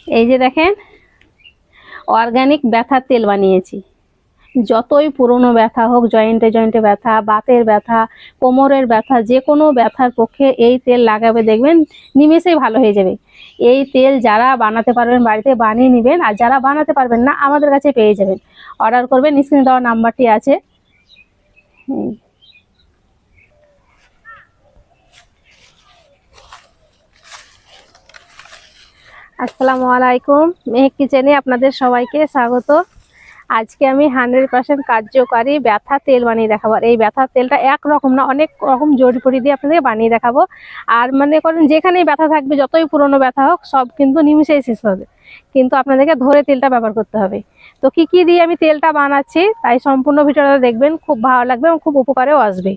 এই যে দেখেন, অর্গানিক ব্যথার তেল বানিয়েছি। যতই পুরনো ব্যথা হোক, জয়েন্টে জয়েন্টে ব্যথা, বাতের ব্যথা, কোমরের ব্যথা, যে কোনো ব্যথার পক্ষে এই তেল লাগাবে, দেখবেন নিমেষেই ভালো হয়ে যাবে। এই তেল যারা বানাতে পারবেন বাড়িতে বানিয়ে নেবেন, আর যারা বানাতে পারবেন না আমাদের কাছে পেয়ে যাবেন। অর্ডার করবেন, স্ক্রিনে দেওয়া নাম্বারটি আছে। আসসালামু আলাইকুম, মেহেক কিচেনে আপনাদের সবাইকে স্বাগত। আজকে আমি 100% কার্যকারী ব্যথা তেল বানিয়ে দেখাবো। আর এই ব্যথার তেলটা একরকম না, অনেক রকম জড়িপড়ি দিয়ে আপনাদের বানিয়ে দেখাবো। আর মনে করেন যেখানেই ব্যথা থাকবে, যতই পুরনো ব্যথা হোক, সব কিন্তু নিমিষেই শেষ হবে। কিন্তু আপনাদেরকে ধরে তেলটা ব্যবহার করতে হবে। তো কি কি দিয়ে আমি তেলটা বানাচ্ছি, তাই সম্পূর্ণ ভিডিওটা দেখবেন, খুব ভালো লাগবে এবং খুব উপকারেও আসবে।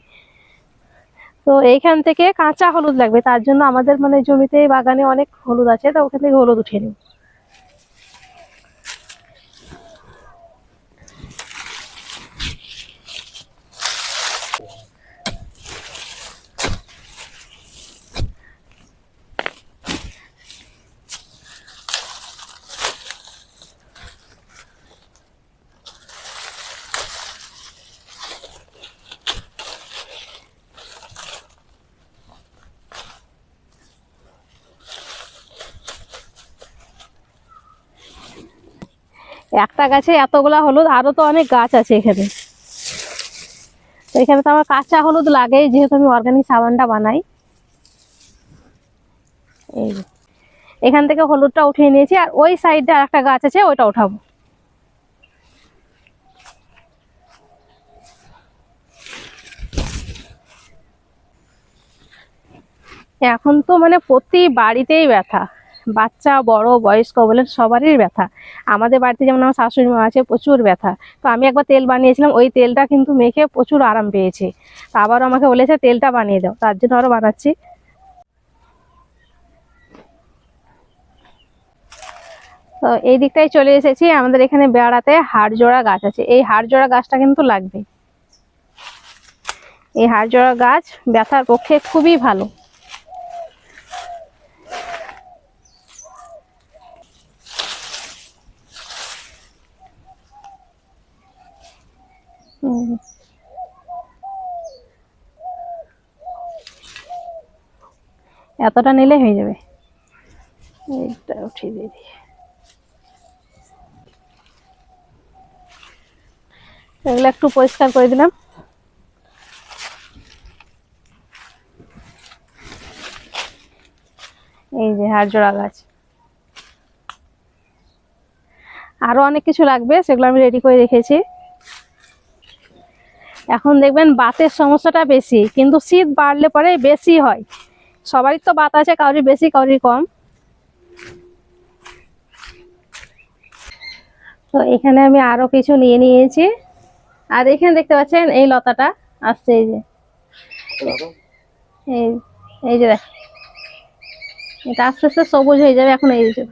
তো এইখান থেকে কাঁচা হলুদ লাগবে, তার জন্য আমাদের জমিতে বাগানে অনেক হলুদ আছে, তো ওখান থেকে হলুদ উঠিয়ে নিই। একটা গাছে এতগুলা হলুদ, আরো তো অনেক গাছ আছে এখানে। তো এখানে তো আমার কাঁচা হলুদ লাগে, যেহেতু আমি অর্গানিক সাবানটা বানাই। এই এখান থেকে হলুদটা উঠিয়ে নিয়েছি, আর ওই সাইডে আর একটা গাছ আছে, ওইটা উঠাবো। এখন তো প্রতি বাড়িতেই ব্যথা, বাচ্চা বড় বয়স্ক বলেন সবারই ব্যথা। আমাদের বাড়িতে যেমন আমার শাশুড়ি মা আছে, প্রচুর ব্যথা। তো আমি একবার তেল বানিয়েছিলাম, ওই তেলটা কিন্তু মেখে প্রচুর আরাম পেয়েছে। তো আবারও আমাকে বলেছে তেলটা বানিয়ে দাও, তার জন্য আরো বানাচ্ছি। তো এই দিকটাই চলে এসেছি। আমাদের এখানে বেড়াতে হাড়জোড়া গাছ আছে, এই হাড়জোড়া গাছটা কিন্তু লাগবে। এই হাড়জোড়া গাছ ব্যথার পক্ষে খুবই ভালো। এতটা নিলে হয়ে যাবে। এইটা উঠিয়ে দিয়ে দিই। এগুলো একটু পরিষ্কার করে দিলাম। এই যে হাড়জোড়া গাছ, আরো অনেক কিছু লাগবে, সেগুলো আমি রেডি করে রেখেছি। এখন দেখবেন বাতের সমস্যাটা বেশি, কিন্তু শীত বাড়লে পরে বেশি হয়। সবারই তো বাত আছে, কাউরি বেশি কাউরি কম। তো এখানে আমি আরো কিছু নিয়ে নিয়েছি। আর এখানে দেখতে পাচ্ছেন এই লতাটা আসছে, এই যে এই এই যে দেখ, এটা আস্তে আস্তে সবুজ হয়ে যাবে। এখন এই যে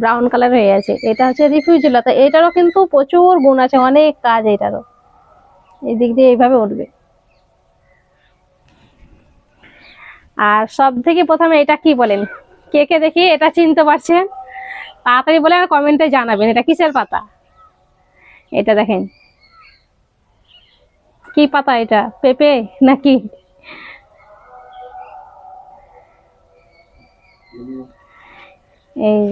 ব্রাউন কালার হয়ে আছে, এটা হচ্ছে রিফিউজি লতা। এটারও কিন্তু প্রচুর গুণ আছে, অনেক কাজ এটারও। এই দিক দিয়ে এইভাবে উঠবে। আর সব থেকে প্রথমে এটা কি বলেন, কে কে দেখি এটা চিনতে পারছেন? তাড়াতাড়ি বলে আর কমেন্টে জানাবেন এটা কিসের পাতা। এটা দেখেন কি পাতা, এটা পেঁপে নাকি? এই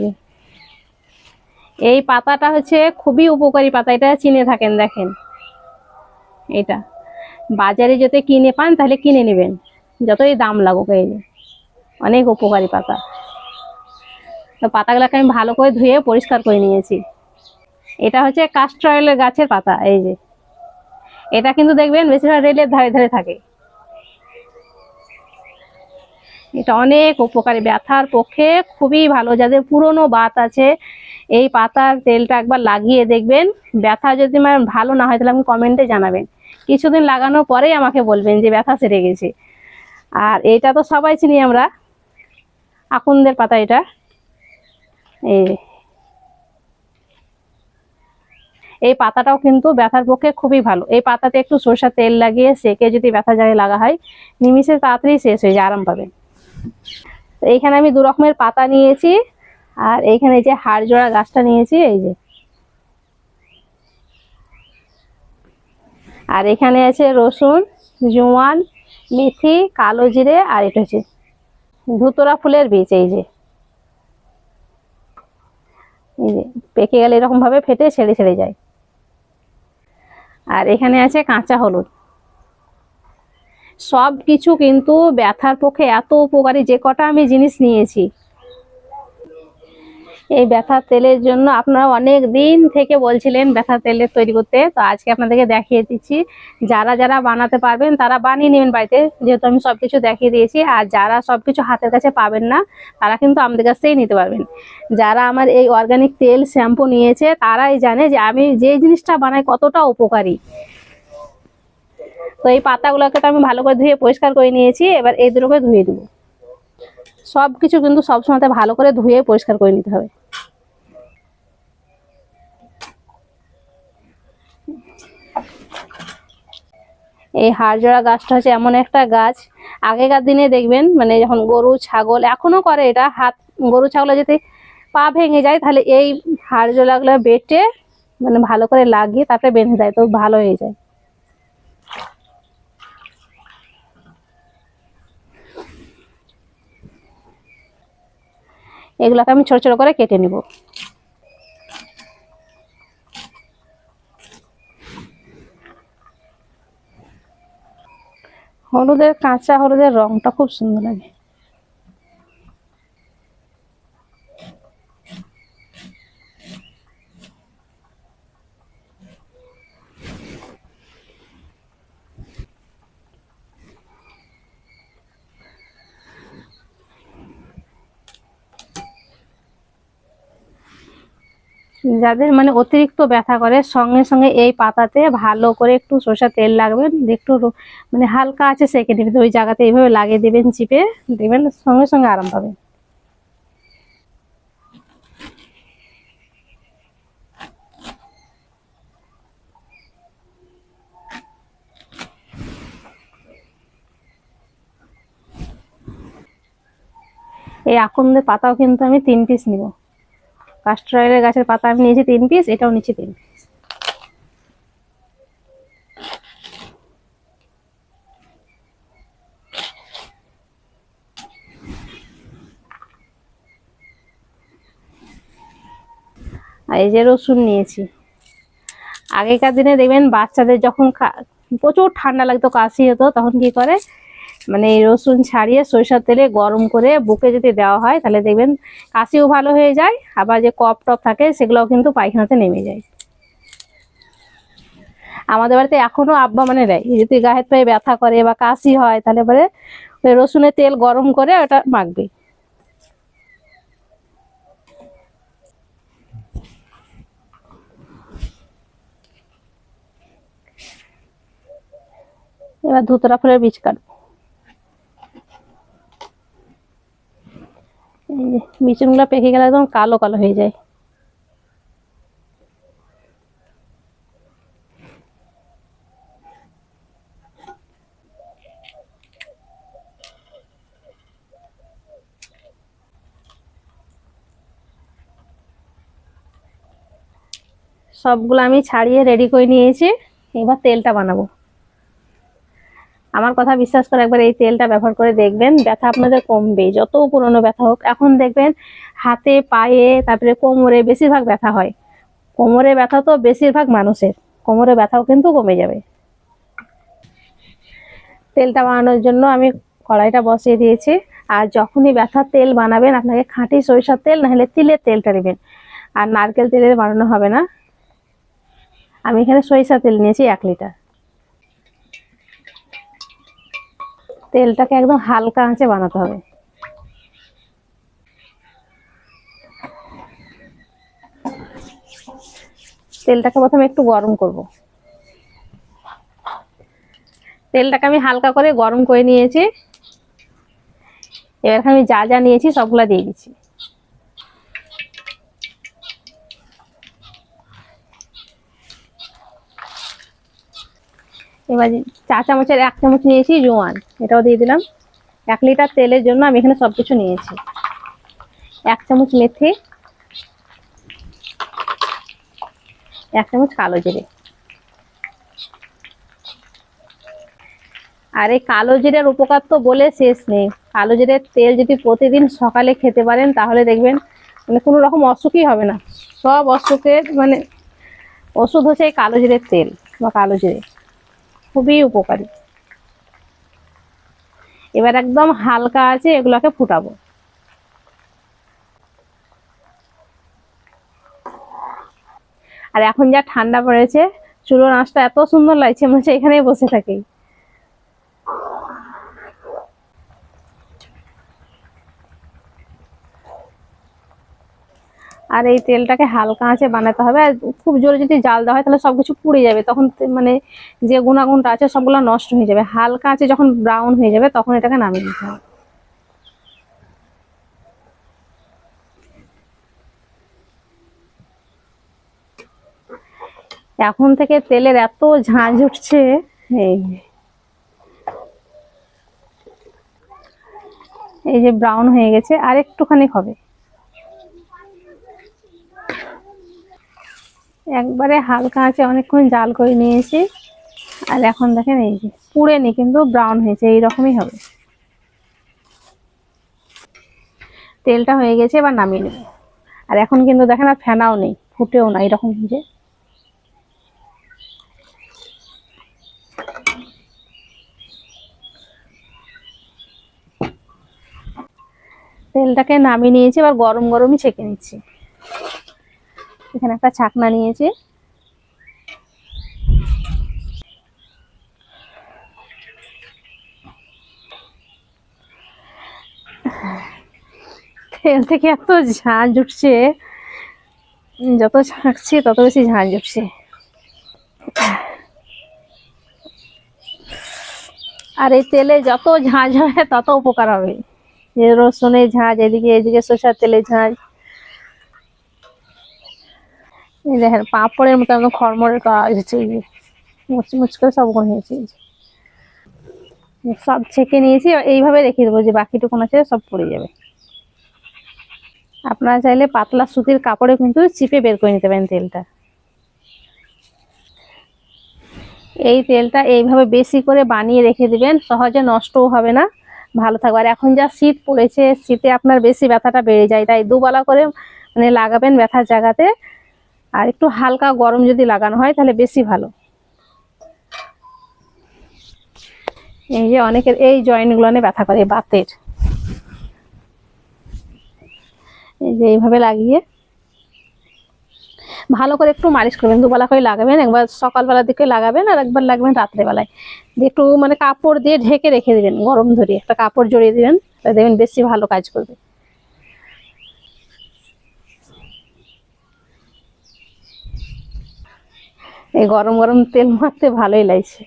এই পাতাটা হচ্ছে খুবই উপকারী পাতা, এটা চিনে থাকেন। দেখেন এটা বাজারে যদি কিনে পান তাহলে কিনে নেবেন, যতই দাম লাগুক। এই যে অনেক উপকারী পাতা। তো পাতাগুলোকে আমি ভালো করে ধুয়ে পরিষ্কার করে নিয়েছি। এটা হচ্ছে কাস্টর অয়েলের গাছের পাতা। এই যে এটা কিন্তু দেখবেন বেশিরভাগ রেলের ধারে ধারে থাকে। এটা অনেক উপকারী, ব্যথার পক্ষে খুবই ভালো। যাদের পুরনো বাত আছে, এই পাতার তেলটা একবার লাগিয়ে দেখবেন। ব্যথা যদি ভালো না হয় তাহলে আপনি কমেন্টে জানাবেন, কিছুদিন লাগানোর পরেই আমাকে বলবেন যে ব্যথা সেরে গেছে। আর এটা তো সবাই চিনি আমরা, আকুন্দের পাতা। এটা এই পাতাটাও কিন্তু ব্যথার পক্ষে খুবই ভালো। এই পাতাতে একটু সরষের তেল লাগিয়ে সেকে যদি ব্যথা জায়গায় লাগা হয়, নিমিষে তাড়াতাড়ি শেষ হয়ে যায়, আরাম পাবেন। তো এইখানে আমি 2 রকমের পাতা নিয়েছি। আর এইখানে এই যে হাড় জোড়া গাছটা নিয়েছি, এই যে। আর এখানে আছে রসুন, জোয়ান, মেথি, কালো জিরে, আর এটা হচ্ছে ধুতরা ফুলের বীজ। এই যে পেকে গেলে এরকম ভাবে ফেটে ছেড়ে ছেড়ে যায়। আর এখানে আছে কাঁচা হলুদ। সব কিছু কিন্তু ব্যথার পক্ষে এত উপকারী, যে কটা আমি জিনিস নিয়েছি। এই ব্যথার তেলের জন্য আপনারা অনেক দিন থেকে বলছিলেন ব্যথার তেলের তৈরি করতে, তো আজকে আপনাদেরকে দেখিয়ে দিচ্ছি। যারা যারা বানাতে পারবেন তারা বানিয়ে নেবেন বাড়িতে, যেহেতু আমি সবকিছু দেখিয়ে দিয়েছি। আর যারা সবকিছু হাতের কাছে পাবেন না, তারা কিন্তু আমাদের কাছ থেকেই নিতে পারবেন। যারা আমার এই অর্গানিক তেল শ্যাম্পু নিয়েছে তারাই জানে যে আমি যে জিনিসটা বানাই কতটা উপকারী। তো এই পাতাগুলোকে তো আমি ভালো করে ধুয়ে পরিষ্কার করে নিয়েছি, এবার এই দুটোকে ধুয়ে দেবো। সবকিছু কিন্তু সবসময় ভালো করে ধুয়ে পরিষ্কার করে নিতে হবে। এই হাড়জোড়া গাছটা হচ্ছে এমন একটা গাছ, আগেকার দিনে দেখবেন মানে যখন গরু ছাগল, এখনো করে এটা, হাত গরু ছাগলের যদি পা ভেঙে যায় তাহলে এই হাড়জোড়াগুলো বেটে মানে ভালো করে লাগিয়ে তারপরে বেঁধে দেয়, তো ভালো হয়ে যায়। এগুলোকে আমি ছোট ছোট করে কেটে নিব। হলুদের, কাঁচা হলুদের রংটা খুব সুন্দর লাগে। যাদের মানে অতিরিক্ত ব্যথা করে, সঙ্গে সঙ্গে এই পাতাতে ভালো করে একটু সরষের তেল লাগবেন, একটু মানে হালকা আছে সেকে নেবেন, ওই জায়গাতে এইভাবে লাগিয়ে দেবেন, চিপে দেবেন, সঙ্গে সঙ্গে আরাম পাবেন। এই আকন্দের পাতাও কিন্তু আমি 3 পিস নিব। কাস্টর অয়েলের গাছের পাতা আমি নিয়েছি 3 পিস, এটাও নিচ্ছি 3 পিস। আর এই যে রসুন নিয়েছি। আগেকার দিনে দেখবেন বাচ্চাদের যখন প্রচুর ঠান্ডা লাগতো, কাশি হতো, তখন কি করে মানে এই রসুন ছাড়িয়ে সরিষার তেলে গরম করে বুকে যদি দেওয়া হয় তাহলে দেখবেন কাশিও ভালো হয়ে যায়, আবার যে কফ টপ থাকে সেগুলোও কিন্তু পায়খানাতে নেমে যায়। আমাদের বাড়িতে এখনো আব্বা মানে দেয়, যদি গায়ের পায়ে ব্যথা করে বা কাশি হয় তাহলে পরে ওই রসুনের তেল গরম করে ওটা মাখবে। এবার ধুতরা ফুলের বীজ কাটবো। এই যে বিচুনগুলো পেকে গেলে একদম কালো কালো হয়ে যায়। সবগুলো আমি ছাড়িয়ে রেডি করে নিয়েছি, এবার তেলটা বানাবো। আমার কথা বিশ্বাস করে একবার এই তেলটা ব্যবহার করে দেখবেন, ব্যথা আপনাদের কমবে, যত পুরনো ব্যথা হোক। এখন দেখবেন হাতে, পায়ে, তারপরে কোমরে বেশিরভাগ ব্যথা হয়। কোমরে ব্যথা তো বেশিরভাগ মানুষের, কোমরে ব্যথাও কিন্তু কমে যাবে। তেলটা বানানোর জন্য আমি কড়াইটা বসিয়ে দিয়েছি। আর যখনই ব্যথার তেল বানাবেন আপনাকে খাঁটি সরিষার তেল নাহলে তিলের তেলটা নেবেন, আর নারকেল তেলের বানানো হবে না। আমি এখানে সরিষার তেল নিয়েছি 1 লিটার। তেলটাকে একদম হালকা আঁচে বানাতে হবে। তেলটাকে প্রথমে একটু গরম করব। তেলটাকে আমি হালকা করে গরম করে নিয়েছি। এবার আমি যা যা নিয়েছি সবগুলা দিয়ে দিচ্ছি। এবার চা চামচের 1 চামচ নিয়েছি জোয়ান, এটাও দিয়ে দিলাম। 1 লিটার তেলের জন্য আমি এখানে সবকিছু নিয়েছি। 1 চামচ মেথি, 1 চামচ কালো জিরে। আর এই কালো জিরের উপকার তো বলে শেষ নেই। কালো জিরের তেল যদি প্রতিদিন সকালে খেতে পারেন তাহলে দেখবেন মানে কোনো রকম অসুখই হবে না। সব অসুখের মানে ওষুধ হচ্ছে এই কালো জিরের তেল বা কালো জিরে, খুবই উপকারী। এবার একদম হালকা আছে এগুলোকে ফুটাবো। আর এখন যা ঠান্ডা পড়েছে, চুলোর আঁচটা এত সুন্দর লাগছে, মনে হচ্ছে এখানেই বসে থাকি। আর এই তেলটাকে হালকা আঁচে বানাতে হবে। আর খুব জোরে যদি জাল দেওয়া হয় তাহলে সবকিছু পুড়ে যাবে, তখন মানে যে গুণাগুণটা আছে সবগুলো নষ্ট হয়ে যাবে। হালকা আঁচে যখন ব্রাউন হয়ে যাবে তখন এটাকে নামিয়ে নিতে হবে। এখন থেকে তেলের এত ঝাঁঝ উঠছে, এই যে ব্রাউন হয়ে গেছে, আর একটুখানি হবে। একবারে হালকা আঁচে অনেকক্ষণ জাল করে নিয়েছি। আর এখন দেখেন এই যে পুড়েনি কিন্তু ব্রাউন হয়েছে, এইরকমই হবে। তেলটা হয়ে গেছে, এবার নামিয়ে নেব। আর এখন কিন্তু দেখেন আর ফেনাও নেই, ফুটেও না, এরকম যে তেলটাকে নামিয়ে নিয়েছি। এবার গরম গরমই ছেঁকে নিচ্ছি। এখানে একটা ছাকনা নিয়েছি, তেল থেকে এত ঝাঁঝ উঠছে, যত ছাঁকছি তত বেশি ঝাঁঝ উঠছে। আর এই তেলে যত ঝাঁঝ হবে তত উপকার হবে। যে রসুনের ঝাঁঝ, এদিকে এদিকে সরষের তেলের ঝাঁঝ, এই দেখেন পাঁপড়ের মতো একদম খড়মড়ের কাজ হচ্ছে, এই যে মুচমুচ করে সব হয়েছে। সব ছেঁকে নিয়েছি, এইভাবে রেখে দেবো, যে বাকিটুকুন আছে সব পড়ে যাবে। আপনারা চাইলে পাতলা সুতির কাপড়ে কিন্তু চিপে বের করে নিতে পারেন তেলটা। এই তেলটা এইভাবে বেশি করে বানিয়ে রেখে দিবেন, সহজে নষ্টও হবে না, ভালো থাকবে। আর এখন যা শীত পড়েছে, শীতে আপনার বেশি ব্যথাটা বেড়ে যায়, তাই দুবেলা করে মানে লাগাবেন ব্যথার জায়গাতে। আর একটু হালকা গরম যদি লাগানো হয় তাহলে বেশি ভালো। এই যে অনেকের এই জয়েন্টগুলো ব্যথা করে বাতের, এই যে এইভাবে লাগিয়ে ভালো করে একটু মালিশ করবেন। দুবেলা করে লাগাবেন, একবার সকালবেলার দিকে লাগাবেন আর একবার লাগবেন রাত্রেবেলায়। দিয়ে একটু মানে কাপড় দিয়ে ঢেকে রেখে দিবেন, গরম ধরিয়ে একটা কাপড় জড়িয়ে দিবেন, দেখবেন বেশি ভালো কাজ করবে। এই গরম গরম তেল মাখতে ভালোই লাগছে।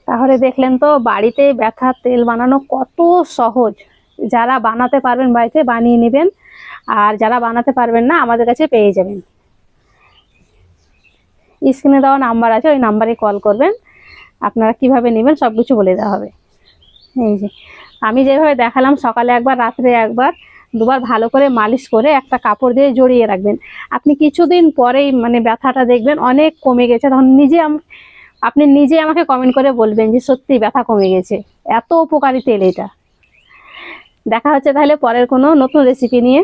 তাহলে দেখলেন তো বাড়িতে ব্যথার তেল বানানো কত সহজ। যারা বানাতে পারবেন বাড়িতে বানিয়ে নেবেন, আর যারা বানাতে পারবেন না আমাদের কাছে পেয়ে যাবেন। স্ক্রিনে দেওয়া নাম্বার আছে, ওই নাম্বারে কল করবেন, আপনারা কিভাবে নেবেন সব কিছু বলে দেওয়া হবে। এই যে আমি যেভাবে দেখালাম, সকালে একবার রাত্রে একবার দুবার ভালো করে মালিশ করে একটা কাপড় দিয়ে জড়িয়ে রাখবেন। আপনি কিছুদিন পরেই মানে ব্যথাটা দেখবেন অনেক কমে গেছে, তখন আপনি নিজে আমাকে কমেন্ট করে বলবেন যে সত্যি ব্যথা কমে গেছে। এত উপকারী তেল এটা। দেখা হচ্ছে তাহলে পরের কোনো নতুন রেসিপি নিয়ে।